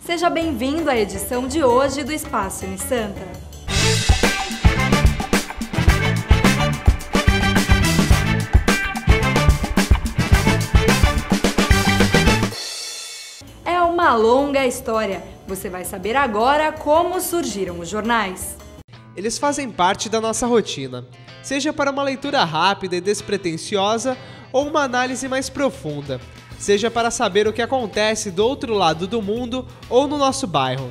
Seja bem-vindo à edição de hoje do Espaço Unisanta. É uma longa história. Você vai saber agora como surgiram os jornais. Eles fazem parte da nossa rotina, seja para uma leitura rápida e despretensiosa ou uma análise mais profunda, seja para saber o que acontece do outro lado do mundo ou no nosso bairro.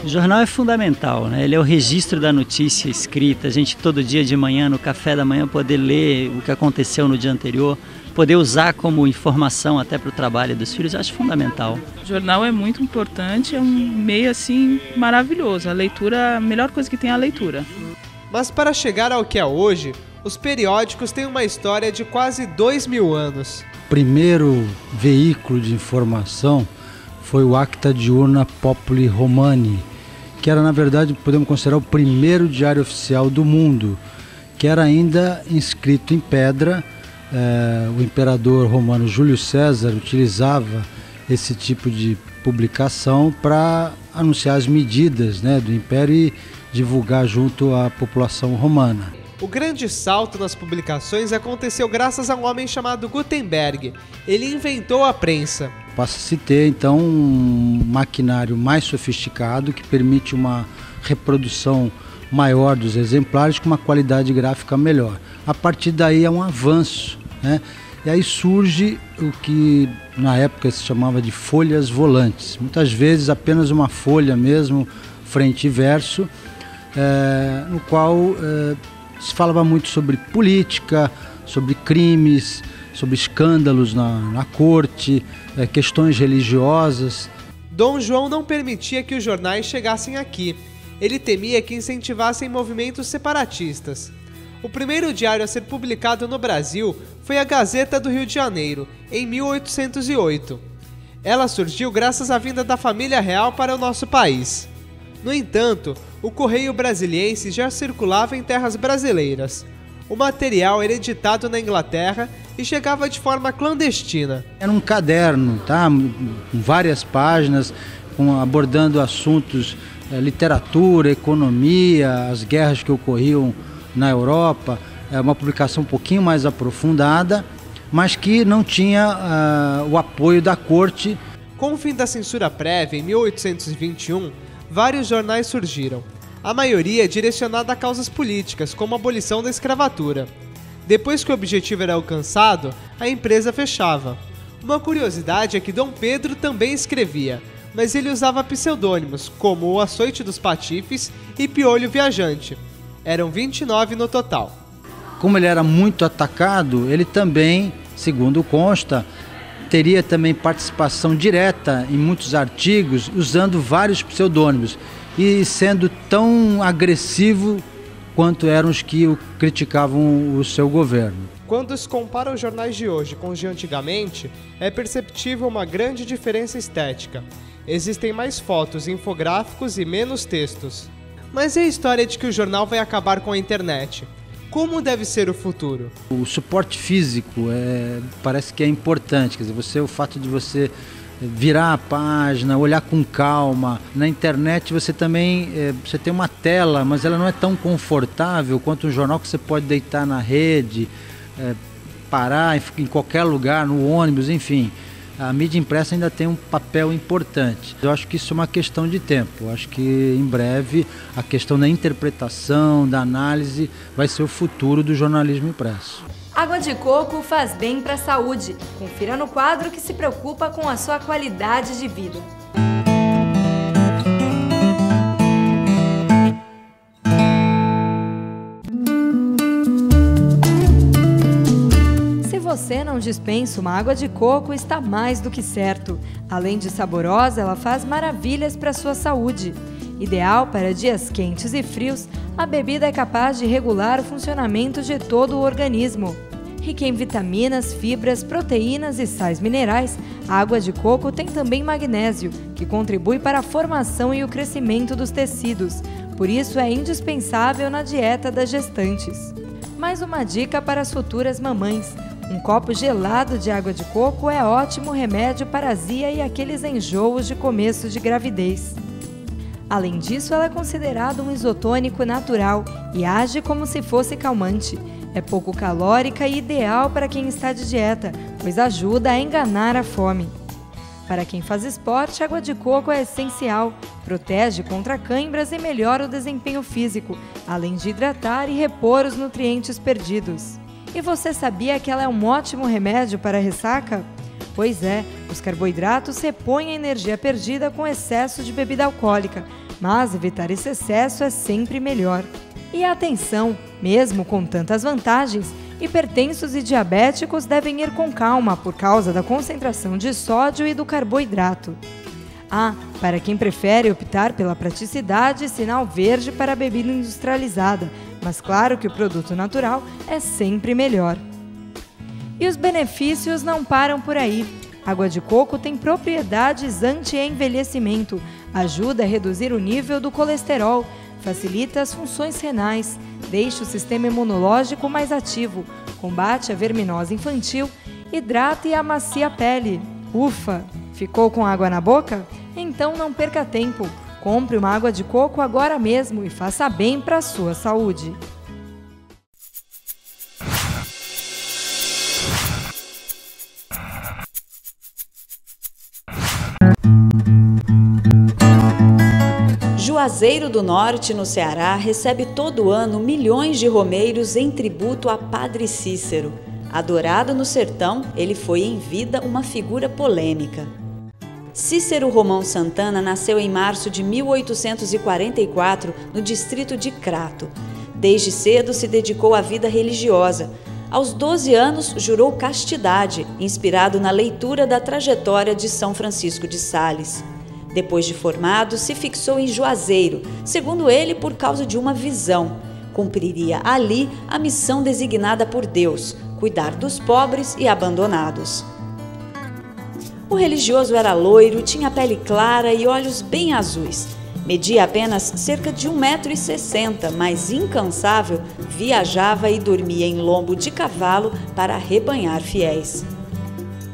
O jornal é fundamental, né? Ele é o registro da notícia escrita, a gente todo dia de manhã, no café da manhã, poder ler o que aconteceu no dia anterior, poder usar como informação até para o trabalho dos filhos, eu acho fundamental. O jornal é muito importante, é um meio assim maravilhoso, a leitura, a melhor coisa que tem é a leitura. Mas para chegar ao que é hoje, os periódicos têm uma história de quase 2000 anos. O primeiro veículo de informação foi o Acta Diurna Populi Romani, que era, na verdade, podemos considerar o primeiro diário oficial do mundo, que era ainda inscrito em pedra. O imperador romano Júlio César utilizava esse tipo de publicação para anunciar as medidas, né, do império e divulgar junto à população romana. O grande salto nas publicações aconteceu graças a um homem chamado Gutenberg. Ele inventou a prensa. Passa-se a ter, então, um maquinário mais sofisticado que permite uma reprodução maior dos exemplares com uma qualidade gráfica melhor. A partir daí é um avanço, né? E aí surge o que na época se chamava de folhas volantes. Muitas vezes apenas uma folha mesmo, frente e verso, no qual se falava muito sobre política, sobre crimes, sobre escândalos na corte, questões religiosas. Dom João não permitia que os jornais chegassem aqui. Ele temia que incentivassem movimentos separatistas. O primeiro diário a ser publicado no Brasil foi a Gazeta do Rio de Janeiro, em 1808. Ela surgiu graças à vinda da família real para o nosso país. No entanto, o Correio Brasiliense já circulava em terras brasileiras. O material era editado na Inglaterra e chegava de forma clandestina. Era um caderno, tá? Com várias páginas, abordando assuntos, literatura, economia, as guerras que ocorriam na Europa. Uma publicação um pouquinho mais aprofundada, mas que não tinha o apoio da corte. Com o fim da censura prévia, em 1821, vários jornais surgiram, a maioria direcionada a causas políticas, como a abolição da escravatura. Depois que o objetivo era alcançado, a empresa fechava. Uma curiosidade é que Dom Pedro também escrevia, mas ele usava pseudônimos, como o Açoite dos Patifes e Piolho Viajante. Eram 29 no total. Como ele era muito atacado, ele também, segundo consta, teria também participação direta em muitos artigos, usando vários pseudônimos e sendo tão agressivo quanto eram os que criticavam o seu governo. Quando se compara os jornais de hoje com os de antigamente, é perceptível uma grande diferença estética. Existem mais fotos, infográficos e menos textos. Mas e a história de que o jornal vai acabar com a internet? Como deve ser o futuro? O suporte físico parece que é importante, quer dizer, o fato de você virar a página, olhar com calma. Na internet você também você tem uma tela, mas ela não é tão confortável quanto um jornal que você pode deitar na rede, parar em qualquer lugar, no ônibus, enfim. A mídia impressa ainda tem um papel importante. Eu acho que isso é uma questão de tempo. Eu acho que em breve a questão da interpretação, da análise, vai ser o futuro do jornalismo impresso. Água de coco faz bem para a saúde. Confira no quadro que se preocupa com a sua qualidade de vida. Se você não dispensa uma água de coco, está mais do que certo. Além de saborosa, ela faz maravilhas para a sua saúde. Ideal para dias quentes e frios, a bebida é capaz de regular o funcionamento de todo o organismo. Rica em vitaminas, fibras, proteínas e sais minerais, a água de coco tem também magnésio, que contribui para a formação e o crescimento dos tecidos. Por isso é indispensável na dieta das gestantes. Mais uma dica para as futuras mamães. Um copo gelado de água de coco é ótimo remédio para azia e aqueles enjoos de começo de gravidez. Além disso, ela é considerada um isotônico natural e age como se fosse calmante. É pouco calórica e ideal para quem está de dieta, pois ajuda a enganar a fome. Para quem faz esporte, a água de coco é essencial, protege contra cãibras e melhora o desempenho físico, além de hidratar e repor os nutrientes perdidos. E você sabia que ela é um ótimo remédio para a ressaca? Pois é, os carboidratos repõem a energia perdida com excesso de bebida alcoólica, mas evitar esse excesso é sempre melhor. E atenção, mesmo com tantas vantagens, hipertensos e diabéticos devem ir com calma por causa da concentração de sódio e do carboidrato. Para quem prefere optar pela praticidade, sinal verde para a bebida industrializada, mas claro que o produto natural é sempre melhor. E os benefícios não param por aí. Água de coco tem propriedades anti-envelhecimento, ajuda a reduzir o nível do colesterol, facilita as funções renais, deixa o sistema imunológico mais ativo, combate a verminose infantil, hidrata e amacia a pele. Ufa! Ficou com água na boca? Então não perca tempo. Compre uma água de coco agora mesmo e faça bem para a sua saúde. Juazeiro do Norte, no Ceará, recebe todo ano milhões de romeiros em tributo a Padre Cícero. Adorado no sertão, ele foi em vida uma figura polêmica. Cícero Romão Santana nasceu em março de 1844 no distrito de Crato. Desde cedo se dedicou à vida religiosa. Aos 12 anos, jurou castidade, inspirado na leitura da trajetória de São Francisco de Sales. Depois de formado, se fixou em Juazeiro, segundo ele, por causa de uma visão. Cumpriria ali a missão designada por Deus, cuidar dos pobres e abandonados. O religioso era loiro, tinha pele clara e olhos bem azuis. Media apenas cerca de 1,60 m, mas incansável, viajava e dormia em lombo de cavalo para arrebanhar fiéis.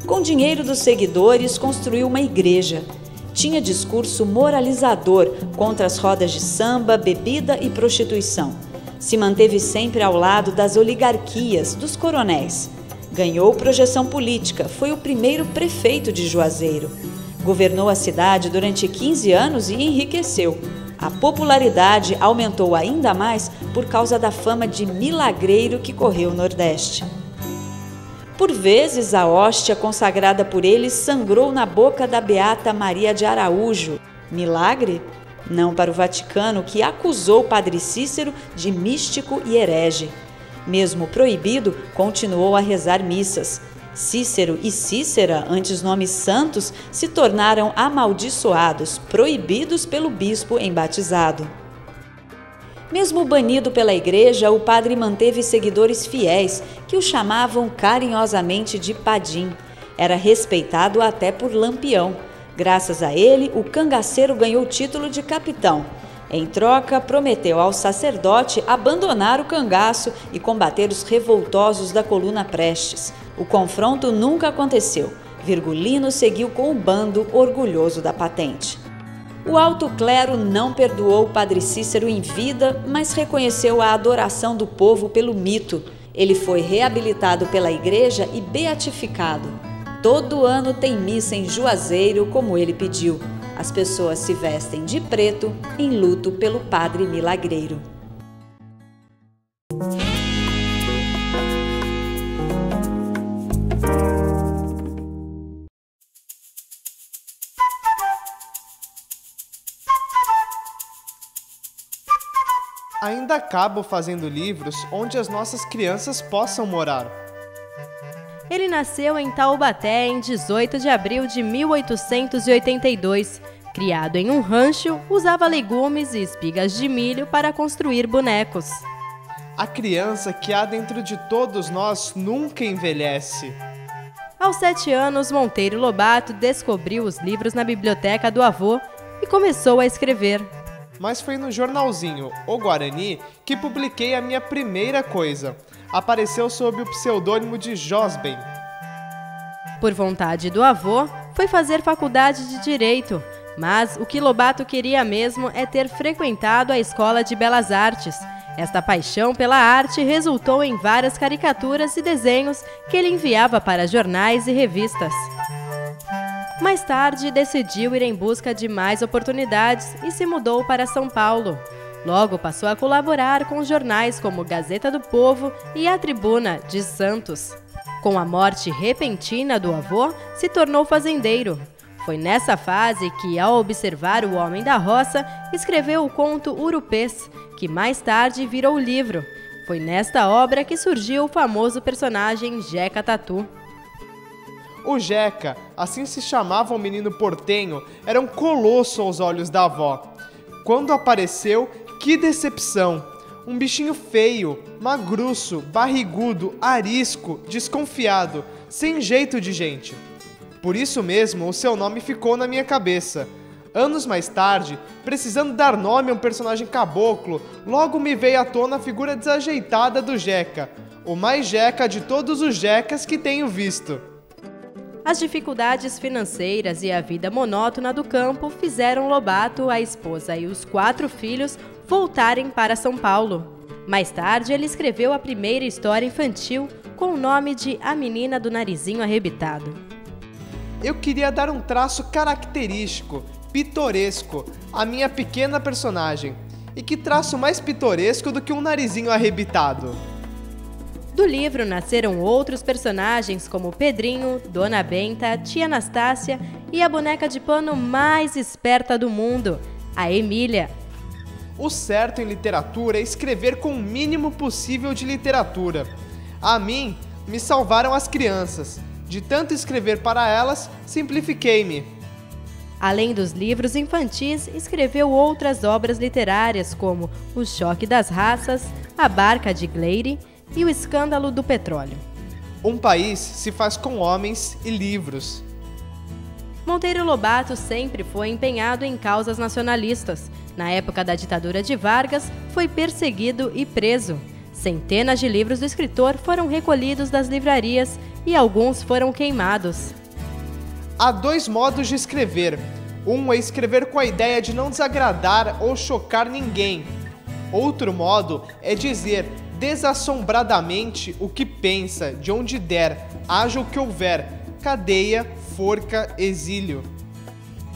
Com dinheiro dos seguidores, construiu uma igreja. Tinha discurso moralizador contra as rodas de samba, bebida e prostituição. Se manteve sempre ao lado das oligarquias, dos coronéis. Ganhou projeção política, foi o primeiro prefeito de Juazeiro. Governou a cidade durante 15 anos e enriqueceu. A popularidade aumentou ainda mais por causa da fama de milagreiro que correu o Nordeste. Por vezes, a hóstia consagrada por ele sangrou na boca da beata Maria de Araújo. Milagre? Não para o Vaticano, que acusou Padre Cícero de místico e herege. Mesmo proibido, continuou a rezar missas. Cícero e Cícera, antes nomes santos, se tornaram amaldiçoados, proibidos pelo bispo embatizado. Mesmo banido pela igreja, o padre manteve seguidores fiéis, que o chamavam carinhosamente de Padim. Era respeitado até por Lampião. Graças a ele, o cangaceiro ganhou o título de capitão. Em troca, prometeu ao sacerdote abandonar o cangaço e combater os revoltosos da coluna Prestes. O confronto nunca aconteceu. Virgulino seguiu com o bando, orgulhoso da patente. O alto clero não perdoou o Padre Cícero em vida, mas reconheceu a adoração do povo pelo mito. Ele foi reabilitado pela igreja e beatificado. Todo ano tem missa em Juazeiro, como ele pediu. As pessoas se vestem de preto, em luto pelo padre milagreiro. Ainda acabo fazendo livros onde as nossas crianças possam morar. Ele nasceu em Taubaté em 18 de abril de 1882. Criado em um rancho, usava legumes e espigas de milho para construir bonecos. A criança que há dentro de todos nós nunca envelhece. Aos 7 anos, Monteiro Lobato descobriu os livros na biblioteca do avô e começou a escrever. Mas foi no jornalzinho O Guarani que publiquei a minha primeira coisa. apareceu sob o pseudônimo de Josben. Por vontade do avô, foi fazer faculdade de Direito, mas o que Lobato queria mesmo é ter frequentado a Escola de Belas Artes. Esta paixão pela arte resultou em várias caricaturas e desenhos que ele enviava para jornais e revistas. Mais tarde, decidiu ir em busca de mais oportunidades e se mudou para São Paulo. Logo passou a colaborar com jornais como Gazeta do Povo e A Tribuna, de Santos. Com a morte repentina do avô, se tornou fazendeiro. Foi nessa fase que, ao observar o homem da roça, escreveu o conto Urupês, que mais tarde virou livro. Foi nesta obra que surgiu o famoso personagem Jeca Tatu. O Jeca, assim se chamava o menino portenho, era um colosso aos olhos da avó. Quando apareceu, que decepção! Um bichinho feio, magruço, barrigudo, arisco, desconfiado, sem jeito de gente. Por isso mesmo, o seu nome ficou na minha cabeça. Anos mais tarde, precisando dar nome a um personagem caboclo, logo me veio à tona a figura desajeitada do Jeca, o mais Jeca de todos os Jecas que tenho visto. As dificuldades financeiras e a vida monótona do campo fizeram Lobato, a esposa e os 4 filhos voltarem para São Paulo. Mais tarde, ele escreveu a primeira história infantil com o nome de A Menina do Narizinho Arrebitado. Eu queria dar um traço característico, pitoresco, à minha pequena personagem. E que traço mais pitoresco do que um narizinho arrebitado? Do livro nasceram outros personagens como Pedrinho, Dona Benta, Tia Anastácia e a boneca de pano mais esperta do mundo, a Emília. O certo em literatura é escrever com o mínimo possível de literatura. A mim, me salvaram as crianças. De tanto escrever para elas, simplifiquei-me. Além dos livros infantis, escreveu outras obras literárias como O Choque das Raças, A Barca de Gleire e O Escândalo do Petróleo. Um país se faz com homens e livros. Monteiro Lobato sempre foi empenhado em causas nacionalistas. Na época da ditadura de Vargas, foi perseguido e preso. Centenas de livros do escritor foram recolhidos das livrarias e alguns foram queimados. Há 2 modos de escrever. Um é escrever com a ideia de não desagradar ou chocar ninguém. Outro modo é dizer desassombradamente o que pensa, de onde der, haja o que houver, cadeia, forca, exílio.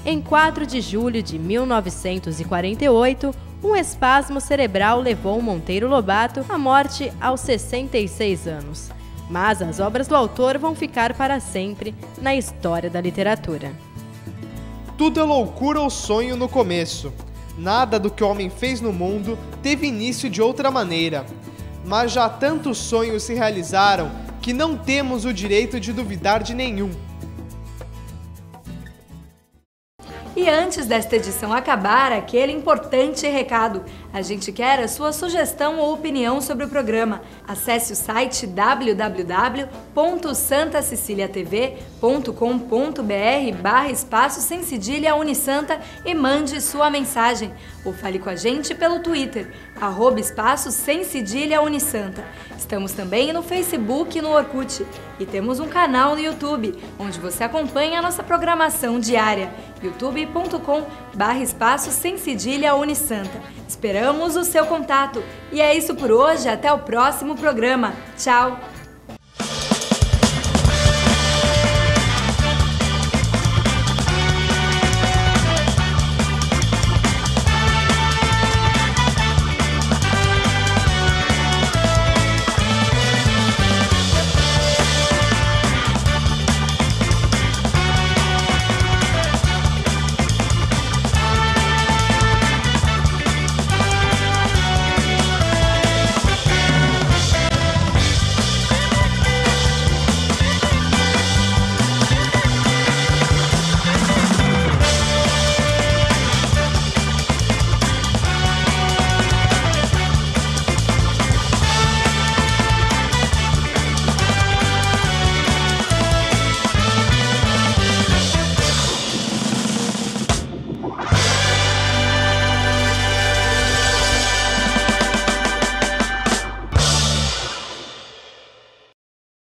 Em 4 de julho de 1948, um espasmo cerebral levou Monteiro Lobato à morte aos 66 anos. Mas as obras do autor vão ficar para sempre na história da literatura. Tudo é loucura ou sonho no começo. Nada do que o homem fez no mundo teve início de outra maneira. Mas já tantos sonhos se realizaram que não temos o direito de duvidar de nenhum. E antes desta edição acabar, aquele importante recado. A gente quer a sua sugestão ou opinião sobre o programa. Acesse o site www.santaceciliatv.com.br/espaço sem cedilha Unisanta e mande sua mensagem. Ou fale com a gente pelo Twitter, @espaço sem cedilha Unisanta. Estamos também no Facebook e no Orkut. E temos um canal no YouTube, onde você acompanha a nossa programação diária. youtube.com/espaço sem cedilha Unisanta. Esperamos o seu contato. E é isso por hoje, até o próximo programa. Tchau!